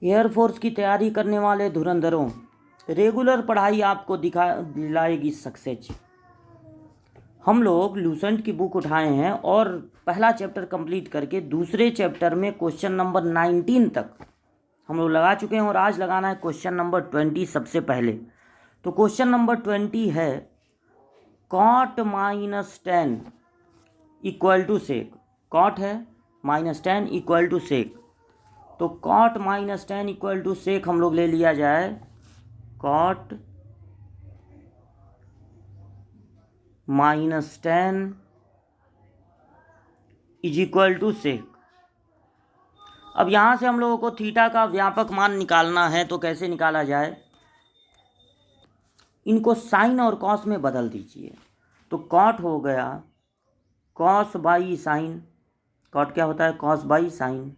Air force की तैयारी करने वाले धुरंधरों, रेगुलर पढ़ाई आपको दिलाएगी सक्सेस। हम लोग लूसेंट की बुक उठाए हैं और पहला चैप्टर कंप्लीट करके दूसरे चैप्टर में क्वेश्चन नंबर 19 तक हम लोग लगा चुके हैं और आज लगाना है क्वेश्चन नंबर 20 सबसे पहले। तो क्वेश्चन नंबर 20 है cot -10 equal to sec. Cot है -10 इक्वल टू सेक, तो कॉट -10 इक्वल टू सेक हम लोग ले लिया जाए कॉट -10 इज इक्वल टू सेक। अब यहाँ से हम लोगों को थीटा का व्यापक मान निकालना है, तो कैसे निकाला जाए? इनको साइन और कॉस में बदल दीजिए। तो कॉट हो गया कॉस बाई साइन। कॉट क्या होता है? Cos by sine.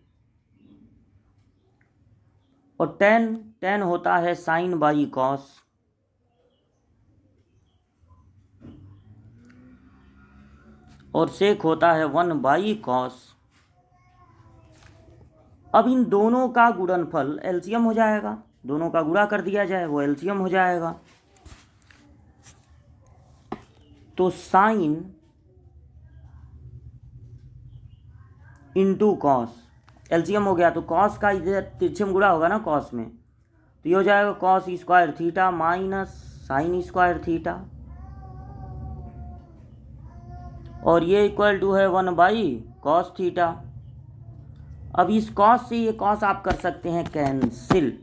और टेन होता है साइन बाई कॉस। और सेक होता है 1 बाई कॉस। अब इन दोनों का गुणनफल एलसीएम हो जाएगा। दोनों का गुणा कर दिया जाए, वो एलसीएम हो जाएगा। तो साइन इंटू कॉस एलसीएम हो गया, तो कॉस का इधर तिरछे में गुणा होगा ना कॉस में, तो ये हो जाएगा cos square theta minus sine square theta. और ये इक्वल टू है 1 बाई कॉस थीटा। अब इस कॉस से ये कॉस आप कर सकते हैं कैंसिल।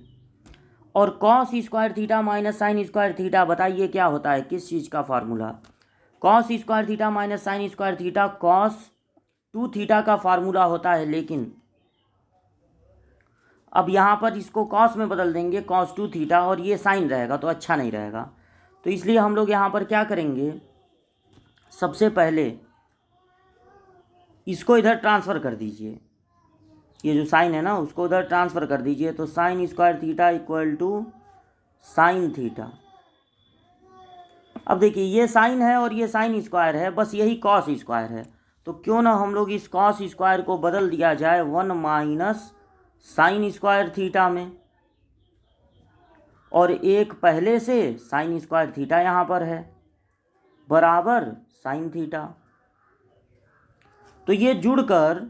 और cos square theta minus sine square theta, बताइए क्या होता है, किस चीज़ का formula? Cos square theta minus sine square theta cos 2 theta का फार्मूला होता है। लेकिन अब यहाँ पर इसको कॉस में बदल देंगे कॉस 2 थीटा, और ये साइन रहेगा तो अच्छा नहीं रहेगा। तो इसलिए हम लोग यहाँ पर क्या करेंगे, सबसे पहले इसको इधर ट्रांसफ़र कर दीजिए। ये जो साइन है ना उसको उधर ट्रांसफ़र कर दीजिए। तो sine square theta equal to sine theta. अब देखिए ये साइन है और ये साइन स्क्वायर है, बस यही कॉस स्क्वायर है। तो क्यों ना हम लोग इस कॉस स्क्वायर को बदल दिया जाए 1 माइनस साइन स्क्वायर थीटा में, और एक पहले से साइन स्क्वायर थीटा यहाँ पर है बराबर साइन थीटा। तो ये जुड़कर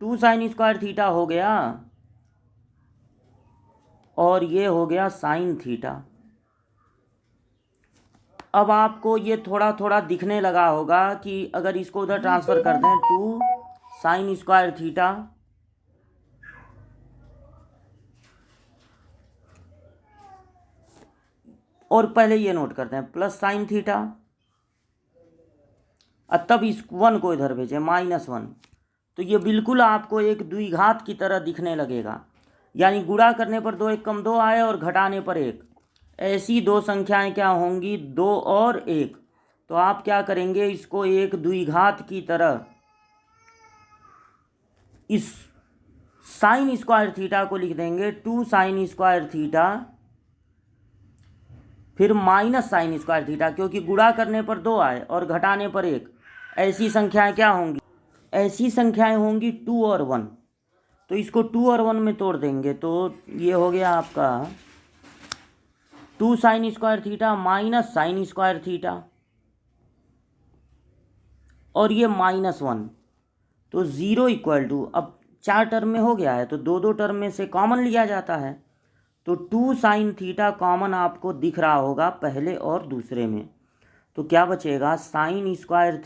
2 साइन स्क्वायर थीटा हो गया और ये हो गया साइन थीटा। अब आपको ये थोड़ा थोड़ा दिखने लगा होगा कि अगर इसको उधर ट्रांसफ़र कर दें 2 साइन स्क्वायर थीटा और पहले ये नोट करते हैं प्लस साइन थीटा, और तब इस 1 को इधर भेजें -1। तो ये बिल्कुल आपको एक द्विघात की तरह दिखने लगेगा, यानी गुणा करने पर 2 1 कम 2 आए और घटाने पर 1। ऐसी दो संख्याएं क्या होंगी? 2 और 1। तो आप क्या करेंगे, इसको एक द्विघात की तरह इस साइन स्क्वायर थीटा को लिख देंगे 2 साइन स्क्वायर थीटा फिर माइनस साइन स्क्वायर थीटा, क्योंकि गुणा करने पर 2 आए और घटाने पर 1। ऐसी संख्याएं क्या होंगी? ऐसी संख्याएं होंगी 2 और 1। तो इसको 2 और 1 में तोड़ देंगे, तो ये हो गया आपका 2 sign square theta minus sine square theta, और ये -1। तो 0 इक्वल टू, अब 4 टर्म में हो गया है तो 2 2 टर्म में से कॉमन लिया जाता है। तो 2 साइन थीटा कॉमन आपको दिख रहा होगा पहले और दूसरे में। तो क्या बचेगा? साइन स्क्वायर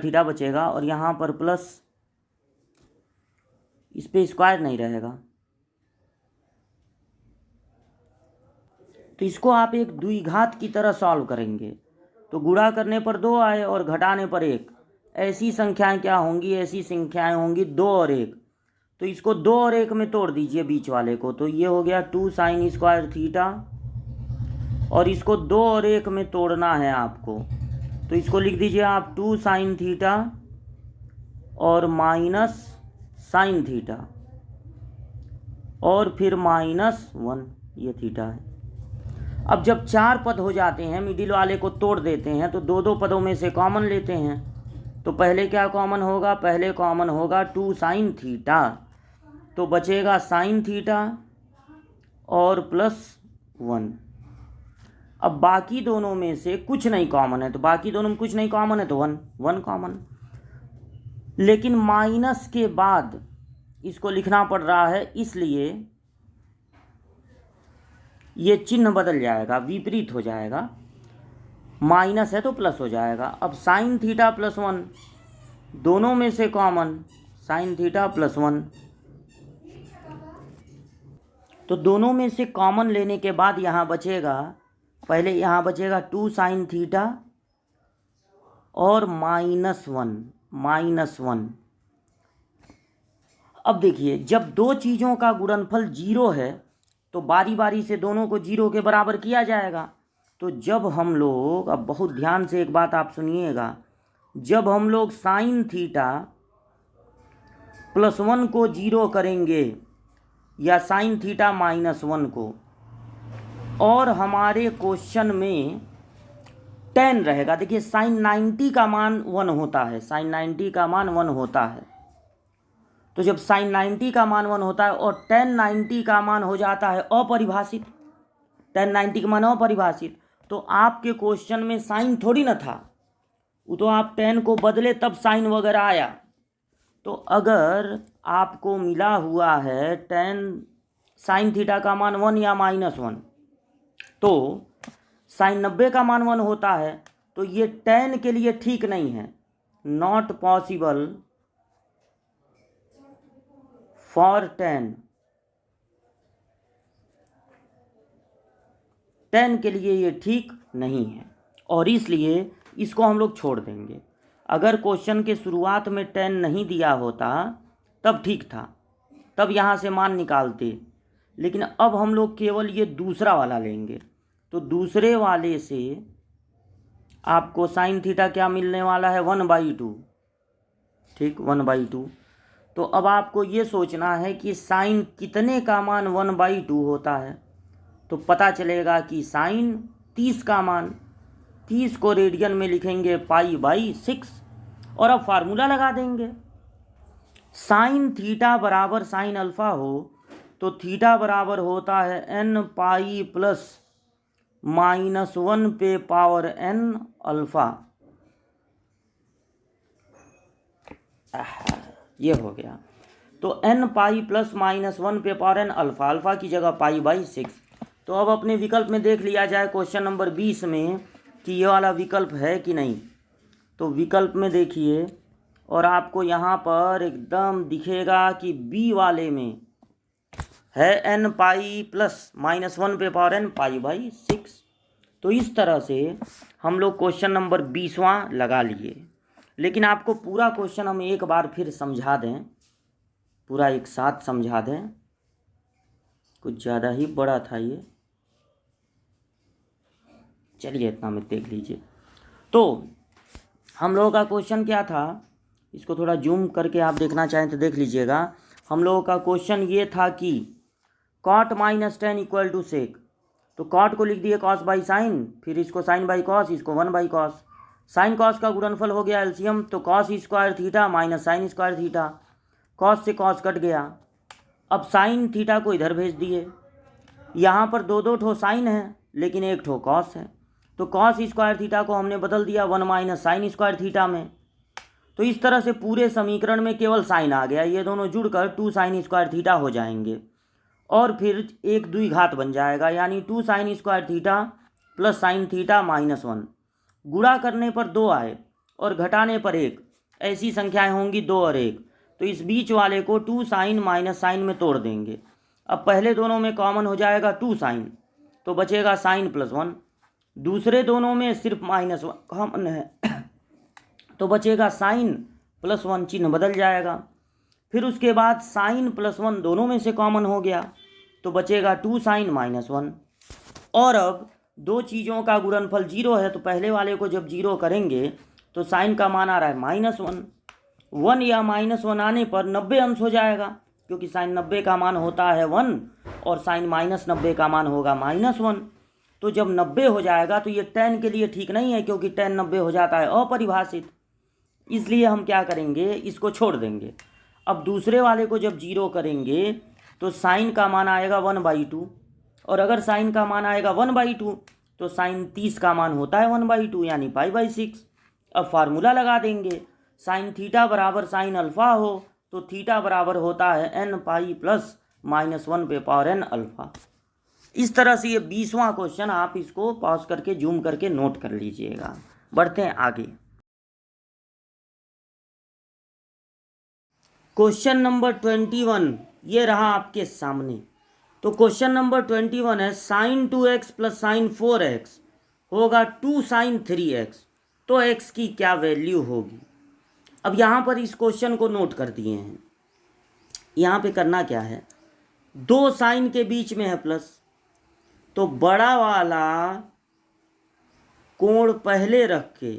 थीटा बचेगा, और यहाँ पर प्लस, इस पे स्क्वायर नहीं रहेगा। तो इसको आप एक द्विघात की तरह सॉल्व करेंगे। तो गुणा करने पर 2 आए और घटाने पर 1। ऐसी संख्याएं क्या होंगी? ऐसी संख्याएं होंगी 2 और 1। तो इसको 2 और 1 में तोड़ दीजिए बीच वाले को, तो ये हो गया 2 साइन स्क्वायर थीटा, और इसको 2 और 1 में तोड़ना है आपको। तो इसको लिख दीजिए आप 2 साइन थीटा और माइनस साइन थीटा और फिर -1, ये थीटा है। अब जब 4 पद हो जाते हैं, मिडिल वाले को तोड़ देते हैं, तो 2 2 पदों में से कॉमन लेते हैं। तो पहले क्या कॉमन होगा? पहले कॉमन होगा 2 साइन थीटा। तो बचेगा साइन थीटा और +1। अब बाकी दोनों में से कुछ नहीं कॉमन है, तो बाकी दोनों में कुछ नहीं कॉमन है तो 1 कॉमन। लेकिन माइनस के बाद इसको लिखना पड़ रहा है, इसलिए ये चिन्ह बदल जाएगा, विपरीत हो जाएगा। माइनस है तो प्लस हो जाएगा। अब साइन थीटा +1, दोनों में से कॉमन साइन थीटा +1, तो दोनों में से कॉमन लेने के बाद यहाँ बचेगा, पहले यहाँ बचेगा 2 साइन थीटा और -1। अब देखिए, जब दो चीज़ों का गुणनफल 0 है तो बारी बारी से दोनों को 0 के बराबर किया जाएगा। तो जब हम लोग, अब बहुत ध्यान से एक बात आप सुनिएगा, जब हम लोग साइन थीटा +1 को 0 करेंगे या साइन थीटा -1 को, और हमारे क्वेश्चन में tan रहेगा, देखिए साइन 90 का मान 1 होता है, साइन 90 का मान 1 होता है। तो जब साइन 90 का मान 1 होता है और tan 90 का मान हो जाता है अपरिभाषित, tan 90 का मान अपरिभाषित, तो आपके क्वेश्चन में साइन थोड़ी ना था, वो तो आप tan को बदले तब साइन वगैरह आया। तो अगर आपको मिला हुआ है tan साइन थीटा का मान 1 या -1, तो साइन 90 का मान 1 होता है, तो ये tan के लिए ठीक नहीं है, नॉट पॉसिबल फॉर tan के लिए ये ठीक नहीं है, और इसलिए इसको हम लोग छोड़ देंगे। अगर क्वेश्चन के शुरुआत में tan नहीं दिया होता तब ठीक था, तब यहाँ से मान निकालते, लेकिन अब हम लोग केवल ये दूसरा वाला लेंगे। तो दूसरे वाले से आपको साइन थीटा क्या मिलने वाला है, 1/2, ठीक, 1/2। तो अब आपको ये सोचना है कि साइन कितने का मान 1/2 होता है, तो पता चलेगा कि साइन 30 का मान, 30 को रेडियन में लिखेंगे π/6, और अब फार्मूला लगा देंगे। साइन थीटा बराबर साइन अल्फ़ा हो तो थीटा बराबर होता है n π + -1 पे पावर n अल्फ़ा। ये हो गया। तो n π + -1 पे पावर n अल्फ़ा, अल्फ़ा की जगह π/6। तो अब अपने विकल्प में देख लिया जाए क्वेश्चन नंबर 20 में कि ये वाला विकल्प है कि नहीं। तो विकल्प में देखिए, और आपको यहाँ पर एकदम दिखेगा कि बी वाले में है n π + -1 पे पावर n π/6। तो इस तरह से हम लोग क्वेश्चन नंबर 20वां लगा लिए। लेकिन आपको पूरा क्वेश्चन हम एक बार फिर समझा दें, पूरा एक साथ समझा दें, कुछ ज़्यादा ही बड़ा था ये, चलिए इतना में देख लीजिए। तो हम लोगों का क्वेश्चन क्या था, इसको थोड़ा जूम करके आप देखना चाहें तो देख लीजिएगा। हम लोगों का क्वेश्चन ये था कि cot - tan = sec, तो cot को लिख दिए cos बाई साइन, फिर इसको साइन बाई कॉस, इसको 1/cos, साइन कॉस का गुणनफल हो गया एलसीएम, तो cos² theta minus sine square theta, cos से कॉस कट गया। अब साइन थीटा को इधर भेज दिए, यहाँ पर दो ठो साइन है लेकिन एक ठो कॉस है, तो cos² थीटा को हमने बदल दिया 1 - साइन स्क्वायर थीटा में। तो इस तरह से पूरे समीकरण में केवल साइन आ गया, ये दोनों जुड़कर 2 sin² थीटा हो जाएंगे, और फिर 1/2 घात बन जाएगा, यानी 2 sin² थीटा + साइन थीटा -1। गुणा करने पर 2 आए और घटाने पर 1, ऐसी संख्याएं होंगी 2 और 1, तो इस बीच वाले को 2 sin -साइन में तोड़ देंगे। अब पहले दोनों में कॉमन हो जाएगा 2 sin, तो बचेगा साइन +1। दूसरे दोनों में सिर्फ -1 कॉमन है, तो बचेगा साइन +1, चिन्ह बदल जाएगा। फिर उसके बाद साइन +1 दोनों में से कॉमन हो गया, तो बचेगा 2 sin -1। और अब दो चीज़ों का गुणनफल 0 है, तो पहले वाले को जब 0 करेंगे तो साइन का मान आ रहा है -1, 1 या -1 आने पर 90 अंश हो जाएगा, क्योंकि साइन 90 का मान होता है 1 और साइन -90 का मान होगा -1। तो जब 90 हो जाएगा तो ये tan के लिए ठीक नहीं है, क्योंकि tan 90 हो जाता है अपरिभाषित, इसलिए हम क्या करेंगे, इसको छोड़ देंगे। अब दूसरे वाले को जब जीरो करेंगे तो साइन का मान आएगा 1/2, और अगर साइन का मान आएगा 1/2 तो साइन 30 का मान होता है 1/2 यानी π/6। अब फार्मूला लगा देंगे, साइन थीटा बराबर साइन अल्फ़ा हो तो थीटा बराबर होता है n पाई प्लस -1 पे पावर n अल्फ़ा। इस तरह से ये 20वां क्वेश्चन, आप इसको पॉज करके जूम करके नोट कर लीजिएगा। बढ़ते हैं आगे। क्वेश्चन नंबर 21 ये रहा आपके सामने। तो क्वेश्चन नंबर 21 है sign 2x plus sign 4x होगा 2 साइन 3x, तो x की क्या वैल्यू होगी। अब यहाँ पर इस क्वेश्चन को नोट कर दिए हैं। यहाँ पे करना क्या है, दो साइन के बीच में है प्लस, तो बड़ा वाला कोण पहले रख के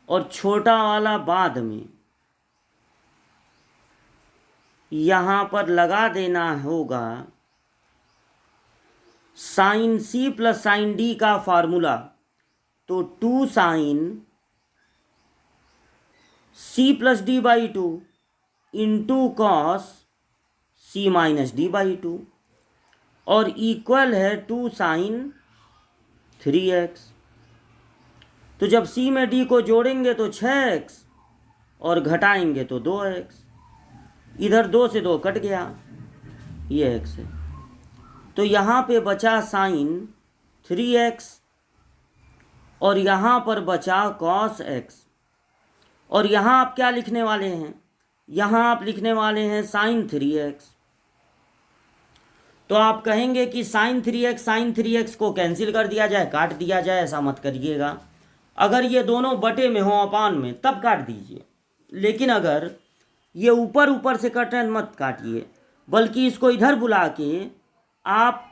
और छोटा वाला बाद में यहाँ पर लगा देना होगा sine C plus sine D का फार्मूला। तो 2 sine C plus D by 2 into cos C minus D by 2 और इक्वल है 2 साइन 3x। तो जब सी में डी को जोड़ेंगे तो 6x और घटाएंगे तो 2x, इधर 2 से 2 कट गया, ये x है। तो यहाँ पे बचा साइन 3x और यहाँ पर बचा cos x, और यहाँ आप क्या लिखने वाले हैं, यहाँ आप लिखने वाले हैं साइन 3x। तो आप कहेंगे कि साइन 3x को कैंसिल कर दिया जाए, काट दिया जाए, ऐसा मत करिएगा। अगर ये दोनों बटे में हो अपान में तब काट दीजिए, लेकिन अगर ये ऊपर ऊपर से कट रहे मत काटिए, बल्कि इसको इधर बुला के आप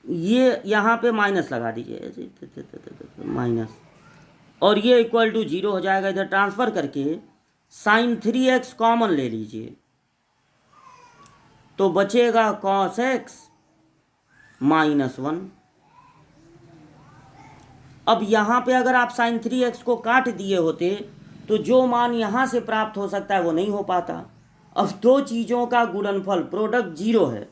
ये यहाँ पे माइनस लगा दीजिए, माइनस, और ये इक्वल टू 0 हो जाएगा। इधर ट्रांसफ़र करके साइन 3x कॉमन ले लीजिए, तो बचेगा cos x -1। अब यहाँ पे अगर आप साइन 3x को काट दिए होते तो जो मान यहाँ से प्राप्त हो सकता है वो नहीं हो पाता। अब दो चीज़ों का गुणनफल प्रोडक्ट 0 है,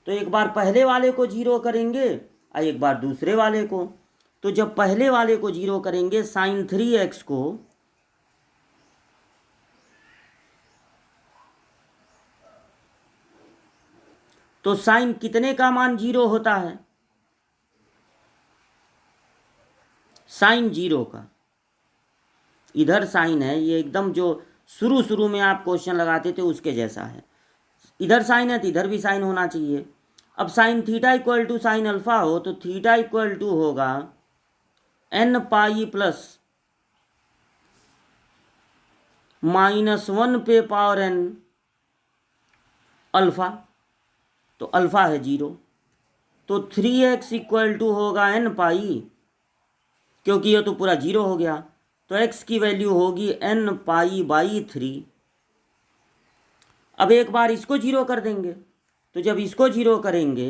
तो एक बार पहले वाले को 0 करेंगे और एक बार दूसरे वाले को। तो जब पहले वाले को 0 करेंगे साइन 3x को, तो साइन कितने का मान 0 होता है, साइन 0 का। इधर साइन है, ये एकदम जो शुरू में आप क्वेश्चन लगाते थे उसके जैसा है। इधर साइन है तो इधर भी साइन होना चाहिए। अब sine theta equal to sine alpha हो तो थीटा इक्वल टू होगा n पाई प्लस -1 पे पावर n अल्फा, तो अल्फा है 0, तो 3x इक्वल टू होगा n पाई, क्योंकि ये तो पूरा 0 हो गया, तो x की वैल्यू होगी n पाई बाई 3। अब एक बार इसको 0 कर देंगे, तो जब इसको 0 करेंगे,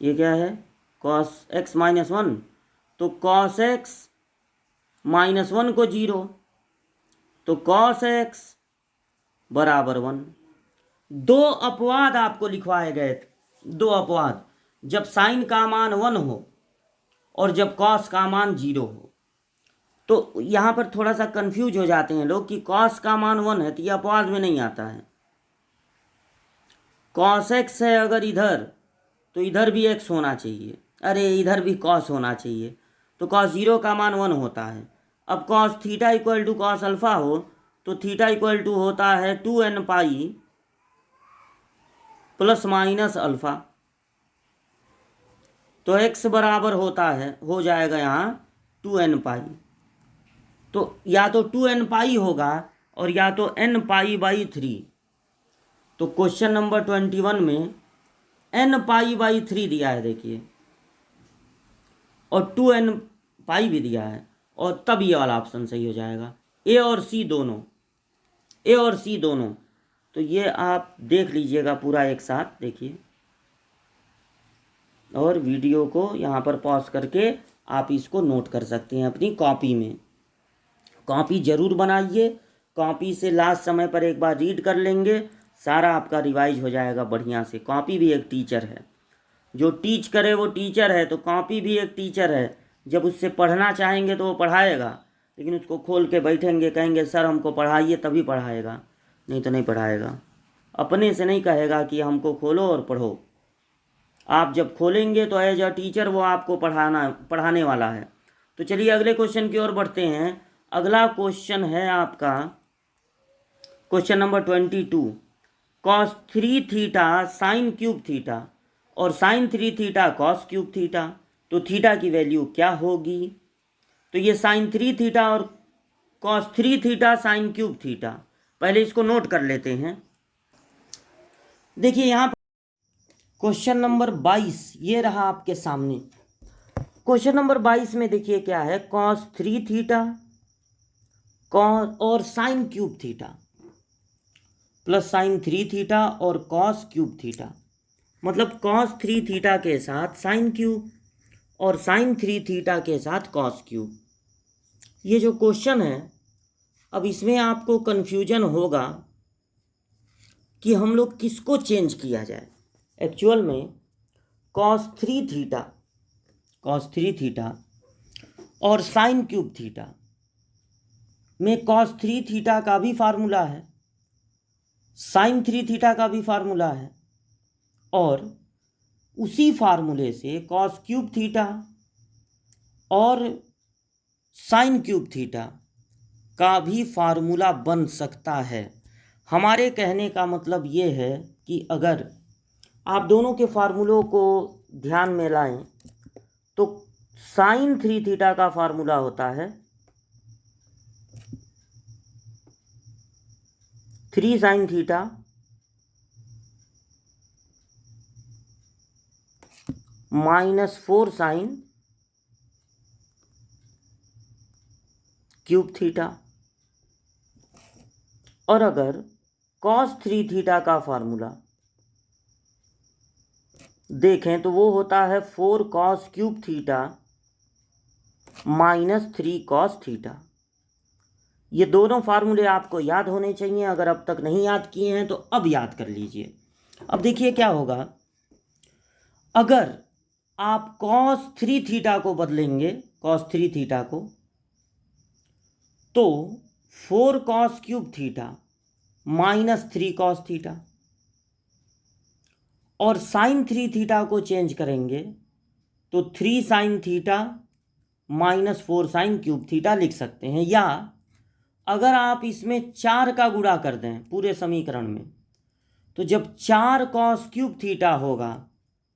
ये क्या है cos x -1, तो cos x -1 को 0, तो cos x बराबर 1। दो अपवाद आपको लिखवाए गए थे, दो अपवाद, जब साइन का मान 1 हो और जब cos का मान 0 हो। तो यहाँ पर थोड़ा सा कंफ्यूज हो जाते हैं लोग कि cos का मान 1 है तो ये अपवाद में नहीं आता है। cos x है अगर इधर, तो इधर भी x होना चाहिए, अरे इधर भी cos होना चाहिए, तो cos 0 का मान 1 होता है। अब cos theta equal to cos alpha हो तो थीटा इक्वल टू होता है 2n pi plus minus alpha, तो x बराबर होता है, हो जाएगा यहाँ 2n पाई। तो या तो 2n पाई होगा और या तो n पाई बाई 3। तो क्वेश्चन नंबर 21 में n पाई बाई 3 दिया है, देखिए, और 2n पाई भी दिया है, और तब ये वाला ऑप्शन सही हो जाएगा। ए और सी दोनों, ए और सी दोनों। तो ये आप देख लीजिएगा पूरा एक साथ, देखिए, और वीडियो को यहाँ पर पॉज करके आप इसको नोट कर सकते हैं अपनी कॉपी में। कॉपी ज़रूर बनाइए, कॉपी से लास्ट समय पर एक बार रीड कर लेंगे, सारा आपका रिवाइज हो जाएगा बढ़िया से। कॉपी भी एक टीचर है, जो टीच करे वो टीचर है, तो कॉपी भी एक टीचर है। जब उससे पढ़ना चाहेंगे तो वो पढ़ाएगा, लेकिन उसको खोल के बैठेंगे, कहेंगे सर हमको पढ़ाइए, तभी पढ़ाएगा, नहीं तो नहीं पढ़ाएगा। अपने से नहीं कहेगा कि हमको खोलो और पढ़ो। आप जब खोलेंगे तो एज अ टीचर वो आपको पढ़ाने वाला है। तो चलिए अगले क्वेश्चन की ओर बढ़ते हैं। अगला क्वेश्चन है आपका question number 22। Cos 3 theta sine cube theta और sine 3 theta cos cube theta, तो थीटा की वैल्यू क्या होगी? तो ये साइन 3 थीटा और cos 3 theta sine cube theta, पहले इसको नोट कर लेते हैं। देखिए यहाँ पर क्वेश्चन नंबर 22 ये रहा आपके सामने। क्वेश्चन नंबर 22 में देखिए क्या है, कॉस 3 थीटा कॉस और sign cube theta plus sine 3 theta और कॉस क्यूब थीटा, मतलब कॉस 3 थीटा के साथ साइन क्यूब और साइन 3 थीटा के साथ कॉस क्यूब। ये जो क्वेश्चन है, अब इसमें आपको कन्फ्यूजन होगा कि हम लोग किसको चेंज किया जाए। एक्चुअल में कॉस 3 थीटा और साइन क्यूब थीटा में कॉस 3 थीटा का भी फार्मूला है, साइन 3 थीटा का भी फार्मूला है, और उसी फार्मूले से कॉस क्यूब थीटा और साइन क्यूब थीटा का भी फार्मूला बन सकता है। हमारे कहने का मतलब ये है कि अगर आप दोनों के फार्मूलों को ध्यान में लाएं तो साइन 3 थीटा का फार्मूला होता है 3 sine theta minus 4 sign cube theta, और अगर कॉस 3 थीटा का फार्मूला देखें तो वो होता है 4 cos cube theta minus 3 cos theta. ये दोनों फार्मूले आपको याद होने चाहिए, अगर अब तक नहीं याद किए हैं तो अब याद कर लीजिए। अब देखिए क्या होगा, अगर आप कॉस 3 थीटा को बदलेंगे, कॉस 3 थीटा को, तो 4 cos cube theta minus 3 cos theta, और साइन 3 थीटा को चेंज करेंगे तो 3 sine theta minus 4 sign cube theta लिख सकते हैं। या अगर आप इसमें 4 का गुणा कर दें पूरे समीकरण में, तो जब 4 कॉस क्यूब थीटा होगा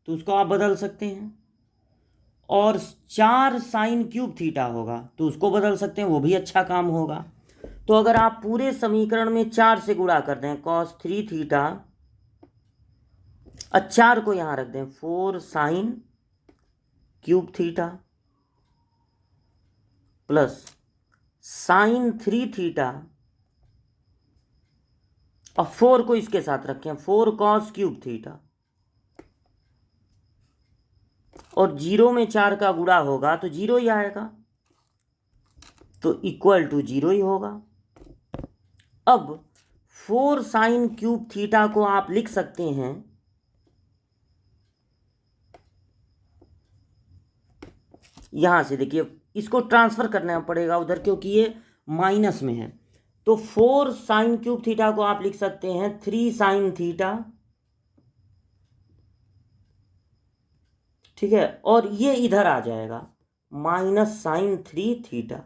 तो उसको आप बदल सकते हैं, और 4 साइन क्यूब थीटा होगा तो उसको बदल सकते हैं, वो भी अच्छा काम होगा। तो अगर आप पूरे समीकरण में 4 से गुणा कर दें कॉस 3 थीटा, 4 को यहाँ रख दें 4 sign cube theta plus sine 3 theta, और 4 को इसके साथ रखें 4 कॉस क्यूब थीटा, और 0 में 4 का गुणा होगा तो 0 ही आएगा, तो इक्वल टू 0 ही होगा। अब 4 साइन क्यूब थीटा को आप लिख सकते हैं यहां से, देखिए इसको ट्रांसफर करना पड़ेगा उधर क्योंकि ये माइनस में है। तो 4 साइन क्यूब थीटा को आप लिख सकते हैं 3 साइन थीटा, ठीक है, और ये इधर आ जाएगा माइनस साइन 3 थीटा।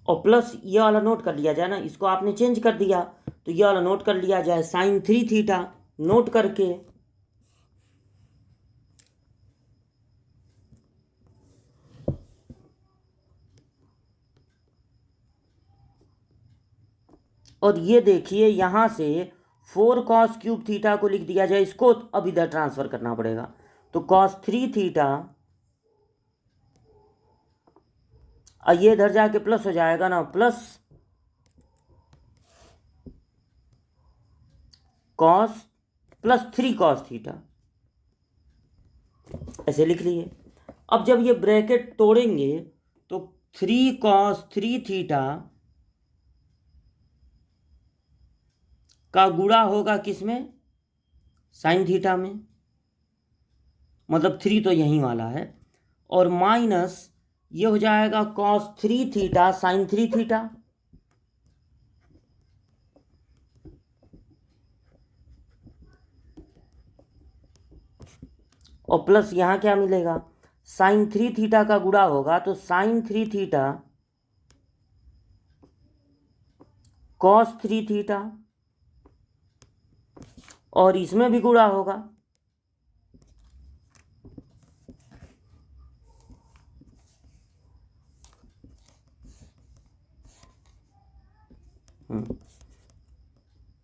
और प्लस ये वाला नोट कर लिया जाए ना, इसको आपने चेंज कर दिया तो ये वाला नोट कर लिया जाए साइन 3 थीटा नोट करके, और ये देखिए यहाँ से 4 कॉस क्यूब थीटा को लिख दिया जाए, इसको अब इधर ट्रांसफर करना पड़ेगा, तो कॉस 3 थीटा, ये इधर जाके प्लस हो जाएगा ना, plus cos plus 3 cos theta, ऐसे लिख लिए। अब जब ये ब्रैकेट तोड़ेंगे तो 3 cos 3 थीटा का गुणा होगा किस में, साइन थीटा में, मतलब 3 तो यहीं वाला है, और माइनस ये हो जाएगा cos 3 थीटा साइन 3 थीटा, और प्लस यहाँ क्या मिलेगा, साइन 3 थीटा का गुणा होगा तो साइन 3 थीटा cos 3 थीटा, और इसमें भी गुणा होगा,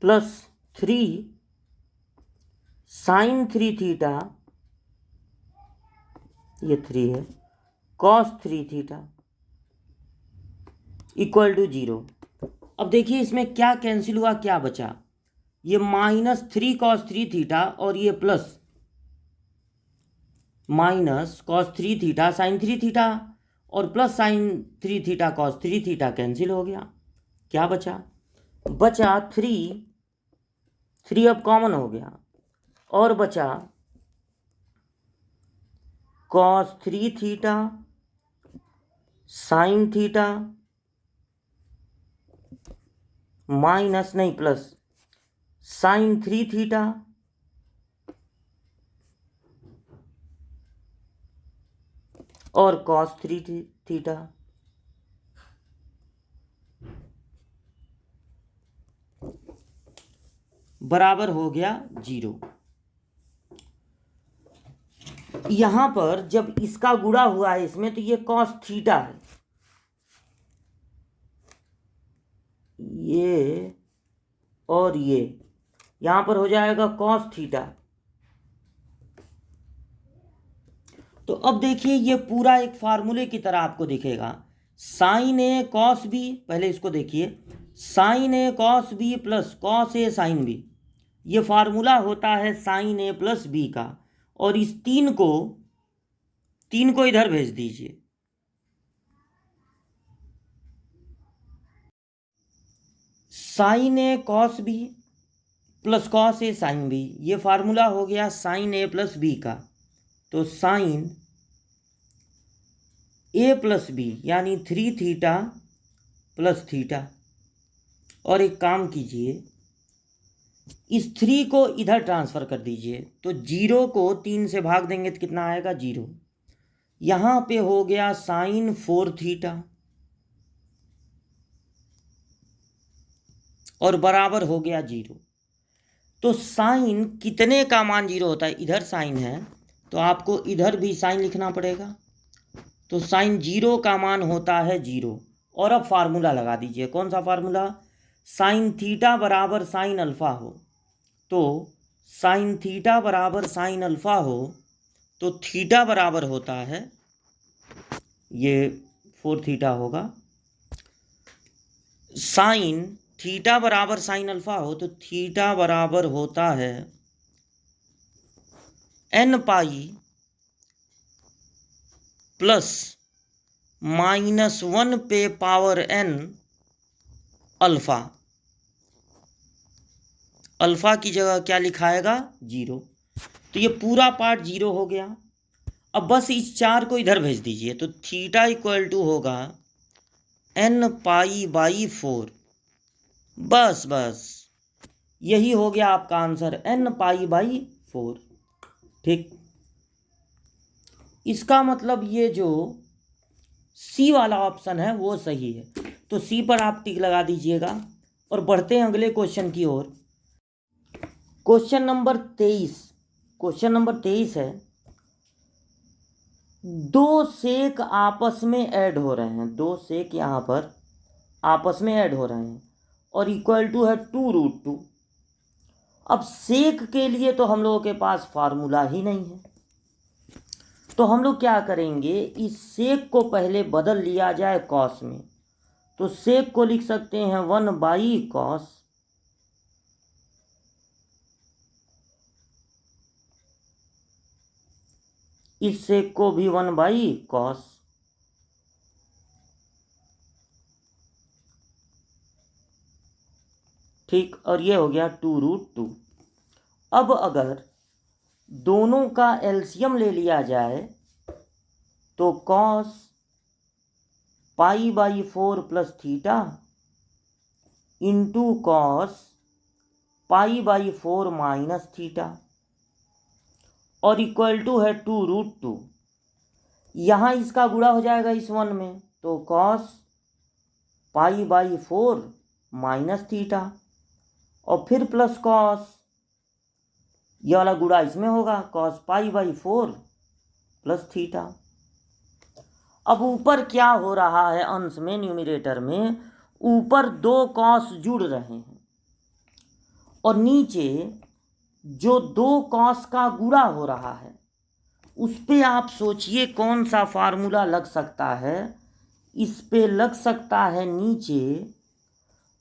प्लस 3 साइन 3 थीटा, ये 3 है, cos 3 थीटा इक्वल टू 0। अब देखिए इसमें क्या कैंसिल हुआ, क्या बचा, ये माइनस 3 cos 3 थीटा और ये plus minus cos 3 theta sine 3 theta, और plus sine 3 theta cos 3 theta cancel हो गया। क्या बचा, बचा 3 अब कॉमन हो गया, और बचा cos 3 theta sine theta minus नहीं प्लस साइन 3 थीटा और cos 3 थीटा। बराबर हो गया 0। यहां पर जब इसका गुणा हुआ है इसमें तो ये cos थीटा है, ये और ये यहां पर हो जाएगा cos थीटा। तो अब देखिए ये पूरा एक फार्मूले की तरह आपको दिखेगा, साइन ए कॉस बी, पहले इसको देखिए, sign A cos B plus cos A sine B, ये फार्मूला होता है साइन ए प्लस बी का, और इस तीन को इधर भेज दीजिए, sign A cos B plus cos A sine B, ये फार्मूला हो गया साइन ए प्लस बी का, तो साइन ए प्लस बी यानी 3 थीटा प्लस थीटा। और एक काम कीजिए, इस 3 को इधर ट्रांसफ़र कर दीजिए, तो 0 को 3 से भाग देंगे तो कितना आएगा 0, यहाँ पे हो गया साइन 4 थीटा और बराबर हो गया 0। तो साइन कितने का मान 0 होता है, इधर साइन है तो आपको इधर भी साइन लिखना पड़ेगा, तो साइन 0 का मान होता है 0। और अब फार्मूला लगा दीजिए, कौन सा फार्मूला, साइन थीटा बराबर साइन अल्फ़ा हो, तो साइन थीटा बराबर साइन अल्फ़ा हो तो थीटा बराबर होता है, ये 4 थीटा होगा, साइन थीटा बराबर साइन अल्फ़ा हो तो थीटा बराबर होता है n पाई प्लस -1 पे पावर n अल्फ़ा, अल्फ़ा की जगह क्या लिखाएगा 0, तो ये पूरा पार्ट 0 हो गया। अब बस इस 4 को इधर भेज दीजिए, तो थीटा इक्वल टू होगा n पाई बाई 4, बस यही हो गया आपका आंसर, n पाई बाई 4। ठीक, इसका मतलब ये जो सी वाला ऑप्शन है वो सही है, तो सी पर आप टिक लगा दीजिएगा। और बढ़ते हैं अगले क्वेश्चन की ओर। क्वेश्चन नंबर 23 है, दो सेक आपस में ऐड हो रहे हैं, दो सेक यहाँ पर आपस में ऐड हो रहे हैं और इक्वल टू है 2√2। अब सेक के लिए तो हम लोगों के पास फार्मूला ही नहीं है, तो हम लोग क्या करेंगे, इस सेक को पहले बदल लिया जाए कॉस में, तो सेक को लिख सकते हैं 1/cos इस सेक को भी 1/cos। ठीक, और ये हो गया 2√2। अब अगर दोनों का एलसीएम ले लिया जाए तो cos π/4 plus theta into cos π/4 minus theta और इक्वल टू है 2√2। यहाँ इसका गुणा हो जाएगा इस 1 में, तो cos π/4 माइनस थीटा और फिर प्लस cos, ये वाला गुणा इसमें होगा, cos π/4 प्लस थीटा। अब ऊपर क्या हो रहा है अंश में, न्यूमरेटर में, ऊपर 2 cos जुड़ रहे हैं और नीचे जो 2 cos का गुणा हो रहा है उस पे आप सोचिए कौन सा फार्मूला लग सकता है। इस पे लग सकता है नीचे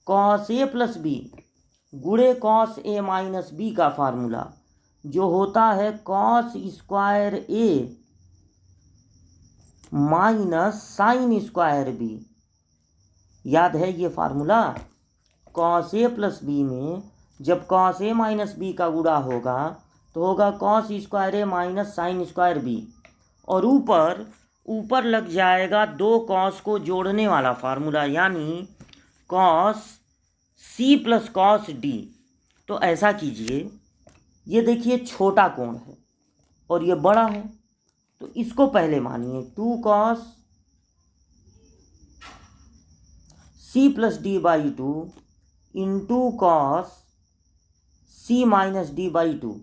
cos a प्लस बी गुणे cos a माइनस बी का फार्मूला, जो होता है cos square a minus sine square B. याद है ये formula? cos a plus B में जब cos a माइनस बी का गुणा होगा तो होगा cos square a minus sine square B, और ऊपर लग जाएगा 2 cos को जोड़ने वाला फार्मूला, यानी cos c plus cos d। तो ऐसा कीजिए, ये देखिए छोटा कोण है और ये बड़ा है, तो इसको पहले मानिए 2 cos c plus d/2 into cos c minus d/2।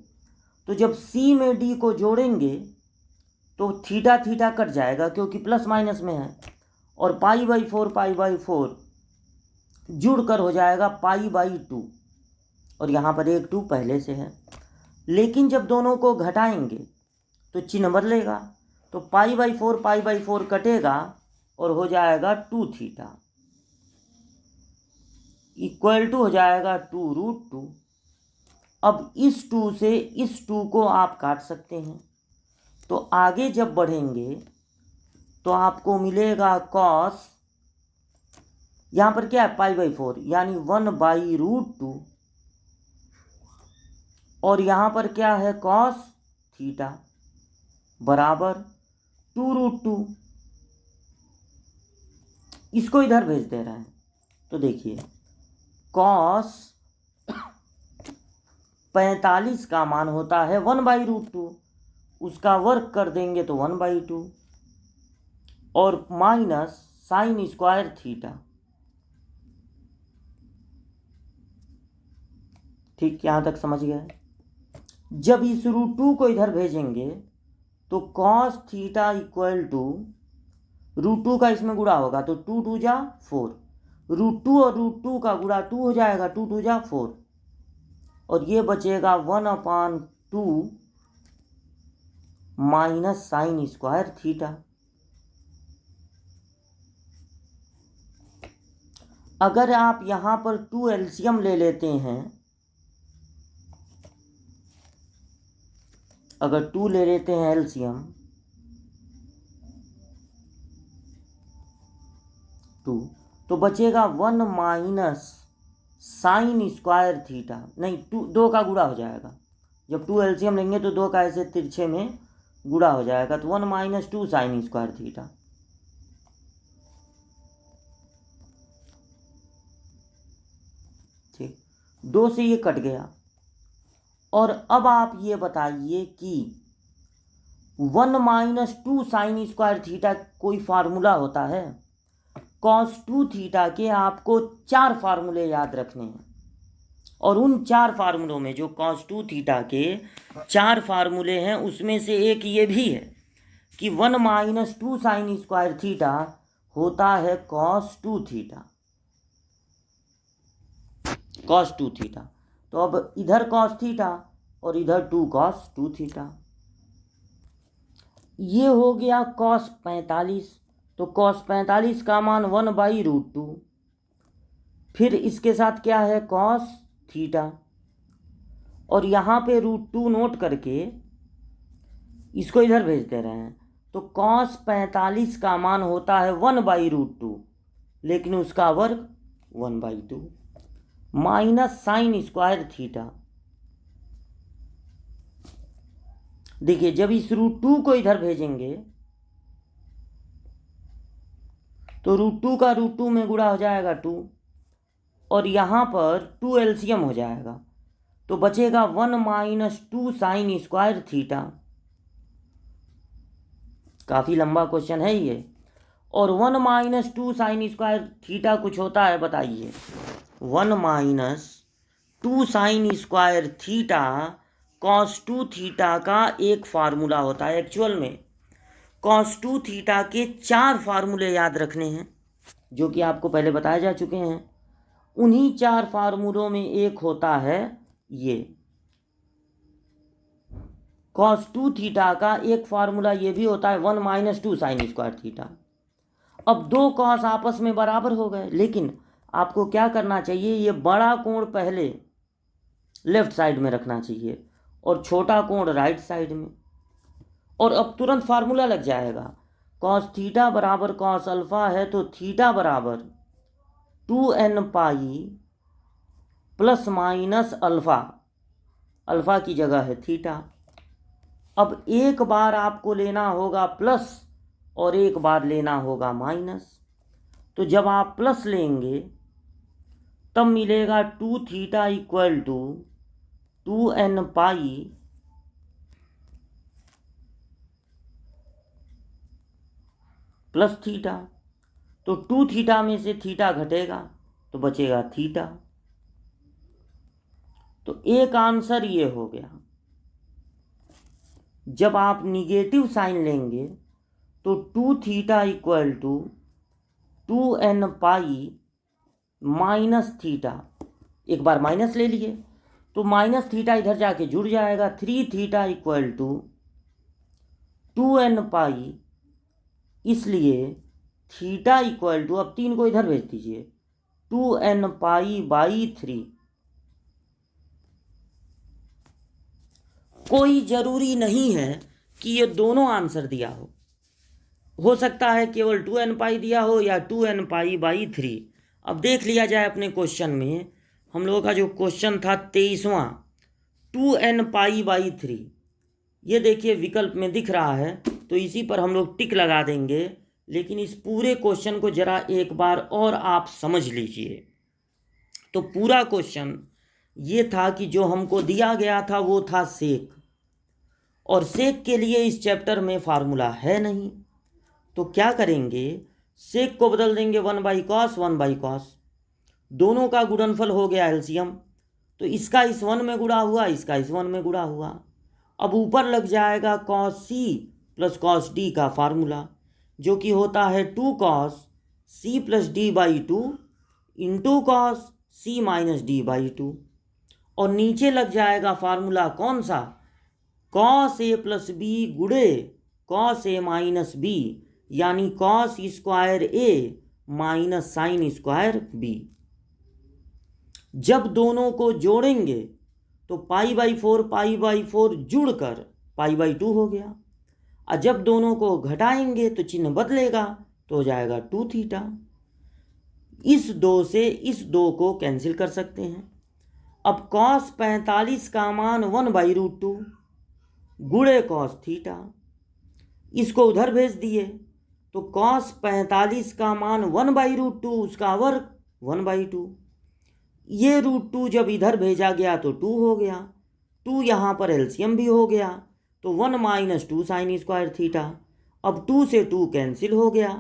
तो जब c में d को जोड़ेंगे तो थीटा थीटा कट जाएगा क्योंकि प्लस माइनस में है, और π/4 जुड़कर हो जाएगा π/2, और यहाँ पर एक 2 पहले से है। लेकिन जब दोनों को घटाएंगे तो चिन्ह बदलेगा, तो π/4 कटेगा और हो जाएगा 2 थीटा इक्वल टू हो जाएगा 2√2। अब इस 2 से इस 2 को आप काट सकते हैं, तो आगे जब बढ़ेंगे तो आपको मिलेगा cos, यहाँ पर क्या है π/4 यानी 1/√2, और यहाँ पर क्या है cos थीटा बराबर 2√2। इसको इधर भेज दे रहे हैं, तो देखिए cos 45 का मान होता है 1/√2, उसका वर्ग कर देंगे तो 1/2 और माइनस साइन स्क्वायर थीटा। ठीक, यहाँ तक समझ गए? जब इस √2 को इधर भेजेंगे तो cos थीटा इक्वल टू √2 का इसमें गुणा होगा तो 2 2 जा 4, √2 और √2 का गुणा 2 हो जाएगा, 2 2 जा 4, और ये बचेगा 1/2 माइनस साइन स्क्वायर थीटा। अगर आप यहाँ पर 2 एलसीएम ले लेते हैं, अगर 2 ले लेते हैं एलसीएम 2, तो बचेगा 1 माइनस साइन स्क्वायर थीटा, नहीं 2 का गुणा हो जाएगा। जब 2 एलसीएम लेंगे तो 2 का ऐसे तिरछे में गुणा हो जाएगा, तो 1 माइनस 2 साइन स्क्वायर थीटा। ठीक, 2 से ये कट गया। और अब आप ये बताइए कि 1 माइनस 2 साइन स्क्वायर थीटा कोई फार्मूला होता है? cos 2 थीटा के आपको 4 फार्मूले याद रखने हैं, और उन 4 फार्मूलों में जो cos 2 थीटा के 4 फार्मूले हैं उसमें से एक ये भी है कि 1 माइनस 2 साइन स्क्वायर थीटा होता है cos 2 थीटा, cos 2 थीटा। तो अब इधर cos थीटा और इधर 2 cos 2 थीटा। ये हो गया cos 45, तो cos 45 का मान 1/√2, फिर इसके साथ क्या है cos थीटा, और यहाँ पे √2 नोट करके इसको इधर भेज दे रहे हैं, तो कॉस 45 का मान होता है 1/√2, लेकिन उसका वर्ग 1/2 माइनस साइन स्क्वायर थीटा। देखिए जब इस √2 को इधर भेजेंगे तो √2 का √2 में गुणा हो जाएगा 2, और यहाँ पर 2 एलसीएम हो जाएगा, तो बचेगा 1 - 2 साइन स्क्वायर थीटा। काफ़ी लंबा क्वेश्चन है ये। और 1 - 2 साइन स्क्वायर थीटा कुछ होता है, बताइए। 1 - 2 sign square theta cos 2 theta का एक फार्मूला होता है। एक्चुअल में cos 2 थीटा के 4 फार्मूले याद रखने हैं, जो कि आपको पहले बताए जा चुके हैं। उन्हीं 4 फार्मूलों में एक होता है ये cos 2 थीटा का एक फार्मूला ये भी होता है 1 - 2 साइन स्क्वायर थीटा। अब दो कॉस आपस में बराबर हो गए, लेकिन आपको क्या करना चाहिए, ये बड़ा कोण पहले लेफ्ट साइड में रखना चाहिए और छोटा कोण राइट साइड में, और अब तुरंत फार्मूला लग जाएगा। कॉस थीटा बराबर कॉस अल्फा है, तो थीटा बराबर 2n pi plus minus alpha, alpha की जगह है थीटा। अब एक बार आपको लेना होगा प्लस और एक बार लेना होगा माइनस, तो जब आप प्लस लेंगे तब मिलेगा 2 theta equal to 2n pi plus theta. तो 2 थीटा में से थीटा घटेगा तो बचेगा थीटा। तो एक आंसर ये हो गया। जब आप निगेटिव साइन लेंगे तो 2 theta equal to 2n pi minus theta, एक बार माइनस ले लिए तो माइनस थीटा इधर जाके जुड़ जाएगा। 3 थीटा इक्वल टू 2n पाई, इसलिए थीटा इक्वल टू, अब 3 को इधर भेज दीजिए, 2n पाई/3। कोई ज़रूरी नहीं है कि ये दोनों आंसर दिया हो सकता है केवल 2n पाई दिया हो या 2n पाई/3। अब देख लिया जाए अपने क्वेश्चन में, हम लोगों का जो क्वेश्चन था 23वां, 2n पाई/3, ये देखिए विकल्प में दिख रहा है, तो इसी पर हम लोग टिक लगा देंगे। लेकिन इस पूरे क्वेश्चन को ज़रा एक बार और आप समझ लीजिए। तो पूरा क्वेश्चन ये था कि जो हमको दिया गया था वो था सेक, और सेक के लिए इस चैप्टर में फार्मूला है नहीं, तो क्या करेंगे, सेक को बदल देंगे 1/cos 1/cos, दोनों का गुणनफल हो गया एलसीएम, तो इसका इस 1 में गुणा हुआ, इसका इस 1 में गुणा हुआ। अब ऊपर लग जाएगा cos c plus cos d का फार्मूला, जो कि होता है 2cos c plus d/2 into cos c minus d/2, और नीचे लग जाएगा फार्मूला कौन सा, cos a प्लस b गुणे cos a माइनस b, यानी cos square a minus sine square b। जब दोनों को जोड़ेंगे तो π/4 जुड़कर π/2 हो गया, और जब दोनों को घटाएंगे तो चिन्ह बदलेगा, तो हो जाएगा 2 थीटा। इस 2 से इस 2 को कैंसिल कर सकते हैं। अब cos 45 का मान 1/√2 गुणे cos थीटा, इसको उधर भेज दिए तो cos 45 का मान 1/√2, उसका वर्ग 1/2। ये √2 जब इधर भेजा गया तो 2 हो गया, 2 यहाँ पर एलसीएम भी हो गया, तो 1 - 2 साइन स्क्वायर थीटा। अब 2 से 2 कैंसिल हो गया,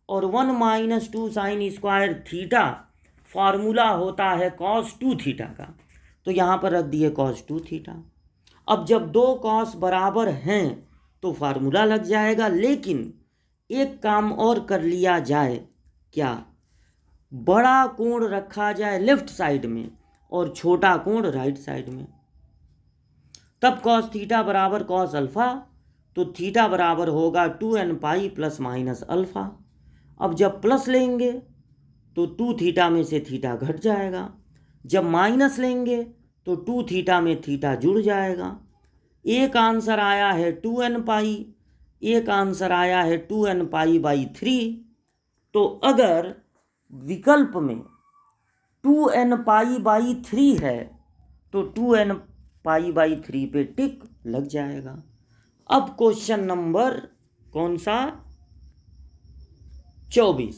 और 1 - 2 साइन स्क्वायर थीटा फार्मूला होता है cos 2 थीटा का, तो यहाँ पर रख दिए cos 2 थीटा। अब जब दो cos बराबर हैं तो फार्मूला लग जाएगा, लेकिन एक काम और कर लिया जाए, क्या, बड़ा कोण रखा जाए लेफ्ट साइड में और छोटा कोण राइट साइड में, तब cos थीटा बराबर cos अल्फा, तो थीटा बराबर होगा 2n pi plus minus alpha. अब जब प्लस लेंगे तो 2 थीटा में से थीटा घट जाएगा, जब माइनस लेंगे तो 2 थीटा में थीटा जुड़ जाएगा, एक आंसर आया है 2n पाई, एक आंसर आया है 2n पाई बाई 3। तो अगर विकल्प में 2n पाई बाई 3 है तो 2n पाई बाई 3 पे टिक लग जाएगा। अब क्वेश्चन नंबर कौन सा? 24।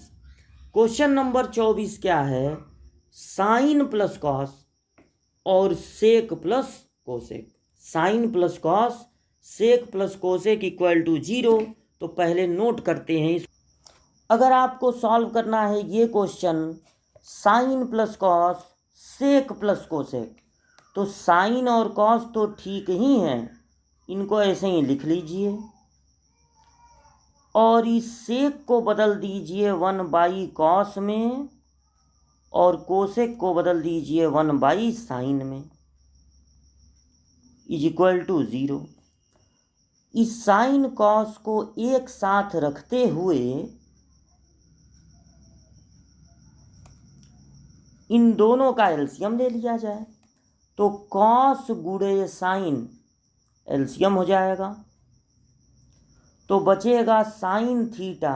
क्वेश्चन नंबर 24 क्या है? साइन प्लस कॉस और sec plus cosec. Sine plus cos, sec plus cosec equal to 0। तो पहले नोट करते हैं। अगर आपको सॉल्व करना है ये question sine plus cos sec plus cosec, तो साइन और कॉस तो ठीक ही हैं, इनको ऐसे ही लिख लीजिए और इस सेक को बदल दीजिए 1/cos में और कोसेक को बदल दीजिए 1/sin में, इज इक्वल टू 0। इस साइन कॉस को एक साथ रखते हुए इन दोनों का एलसीएम ले लिया जाए तो कॉस गुणे साइन एलसीएम हो जाएगा, तो बचेगा साइन थीटा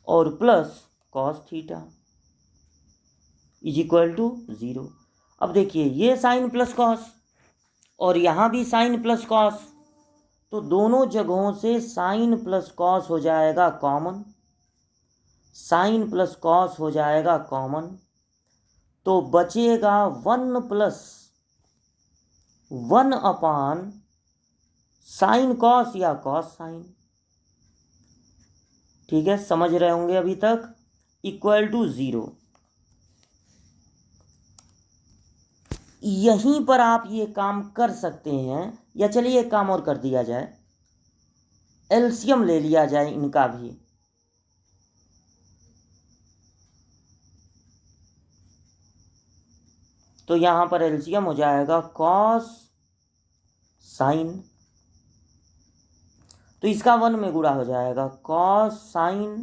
और plus cos theta is equal to 0। अब देखिए ये साइन प्लस कॉस और यहाँ भी साइन प्लस कॉस, तो दोनों जगहों से साइन प्लस कॉस हो जाएगा कॉमन, साइन प्लस कॉस हो जाएगा कॉमन, तो बचेगा 1 प्लस 1 अपान साइन कॉस या कॉस साइन। ठीक है, समझ रहे होंगे अभी तक, इक्वल टू 0। यहीं पर आप ये काम कर सकते हैं, या चलिए एक काम और कर दिया जाए, एलसीएम ले लिया जाए इनका भी। तो यहाँ पर एलसीएम हो जाएगा कॉस साइन, तो इसका 1 में गुणा हो जाएगा cos sine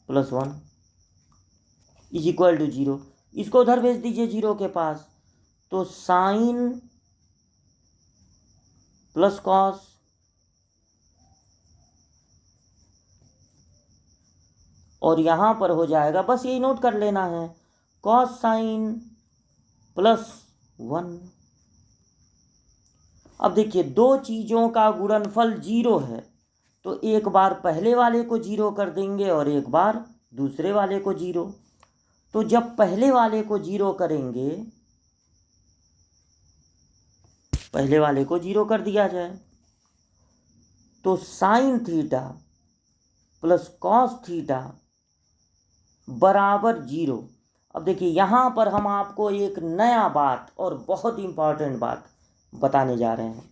plus 1 is equal to 0। इसको उधर भेज दीजिए 0 के पास, तो साइन प्लस कॉस और यहाँ पर हो जाएगा, बस यही नोट कर लेना है, कॉस साइन प्लस 1। अब देखिए दो चीज़ों का गुणनफल 0 है, तो एक बार पहले वाले को 0 कर देंगे और एक बार दूसरे वाले को 0। तो जब पहले वाले को 0 करेंगे, पहले वाले को 0 कर दिया जाए, तो sine theta plus cos theta बराबर 0। अब देखिए यहाँ पर हम आपको एक नया बात और बहुत इंपॉर्टेंट बात बताने जा रहे हैं।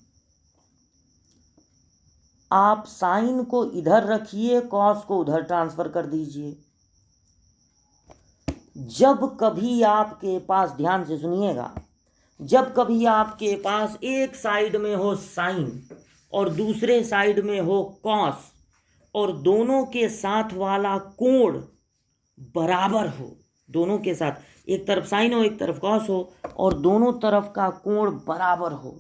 आप साइन को इधर रखिए, कॉस को उधर ट्रांसफर कर दीजिए। जब कभी आपके पास, ध्यान से सुनिएगा, जब कभी आपके पास एक साइड में हो साइन और दूसरे साइड में हो कॉस और दोनों के साथ वाला कोण बराबर हो, दोनों के साथ एक तरफ साइन हो एक तरफ कॉस हो और दोनों तरफ का कोण बराबर हो,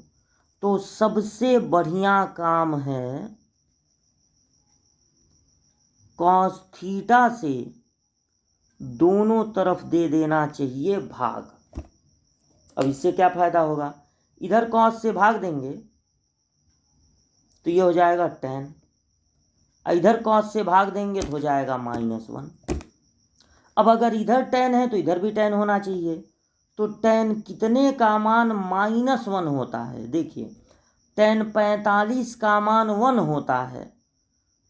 तो सबसे बढ़िया काम है कॉस थीटा से दोनों तरफ दे देना चाहिए भाग। अब इससे क्या फायदा होगा, इधर कॉस से भाग देंगे तो ये हो जाएगा tan, इधर कॉस से भाग देंगे तो हो जाएगा -1। अब अगर इधर tan है तो इधर भी tan होना चाहिए, तो tan कितने का मान -1 होता है? देखिए tan 45 का मान 1 होता है,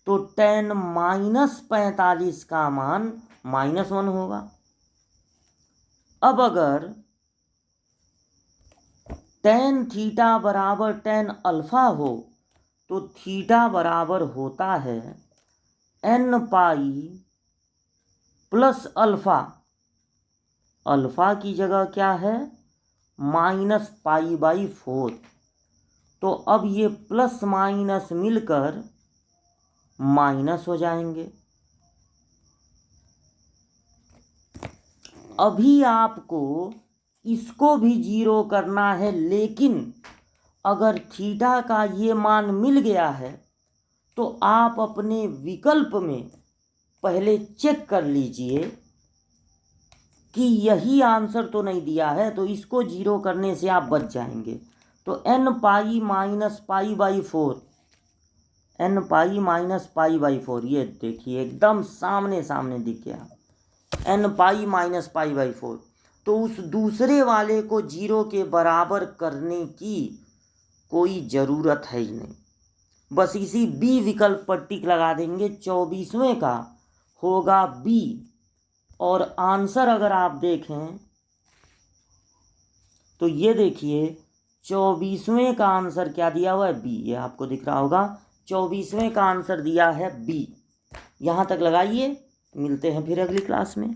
तो tan -45 का मान -1 होगा। अब अगर tan थीटा बराबर tan अल्फा हो तो थीटा बराबर होता है n pi plus alpha, alpha की जगह क्या है -π/4। तो अब ये प्लस माइनस मिलकर माइनस हो जाएंगे। अभी आपको इसको भी 0 करना है, लेकिन अगर थीटा का ये मान मिल गया है तो आप अपने विकल्प में पहले चेक कर लीजिए कि यही आंसर तो नहीं दिया है, तो इसको 0 करने से आप बच जाएंगे। तो n pi minus pi by 4, n pi minus pi by 4, ये देखिए एकदम सामने सामने दिख गया, n pi minus pi by 4। तो उस दूसरे वाले को 0 के बराबर करने की कोई ज़रूरत है ही नहीं, बस इसी बी विकल्प पर टिक लगा देंगे। 24वें का होगा बी, और आंसर अगर आप देखें तो ये देखिए 24वें का आंसर क्या दिया हुआ है, बी, ये आपको दिख रहा होगा। 24वें का आंसर दिया है बी। यहाँ तक लगाइए, मिलते हैं फिर अगली क्लास में।